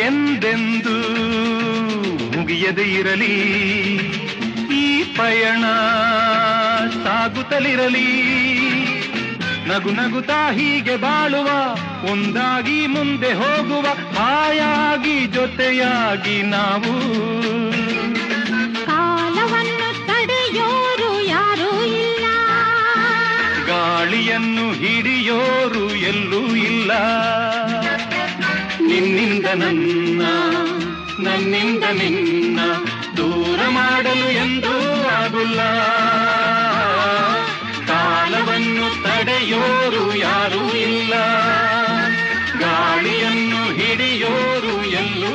ಎಂದೆಂದೂ ಮುಗಿಯದೇ ಇರಲಿ ಈ ಪಯಣ ಸಾಗುತ್ತಲಿರಲಿ. ನಗು ನಗುತ್ತಾ ಹೀಗೆ ಬಾಳುವ, ಒಂದಾಗಿ ಮುಂದೆ ಹೋಗುವ, ಹಾಯಾಗಿ ಜೊತೆಯಾಗಿ ನಾವು. ಕಾಲವನ್ನು ತಡೆಯೋರು ಯಾರೂ ಇಲ್ಲ, ಗಾಳಿಯನ್ನು ಹಿಡಿಯೋರು ಎಲ್ಲೂ ಇಲ್ಲ. ನಿನ್ನಿಂದ ನನ್ನ, ನನ್ನಿಂದ ನಿನ್ನ ದೂರ ಮಾಡಲು ಎಂದೂ ಆಗುಲ್ಲ. ಕಾಲವನ್ನು ತಡೆಯೋರು ಯಾರೂ ಇಲ್ಲ, ಗಾಳಿಯನ್ನು ಹಿಡಿಯೋರು ಎಲ್ಲೂ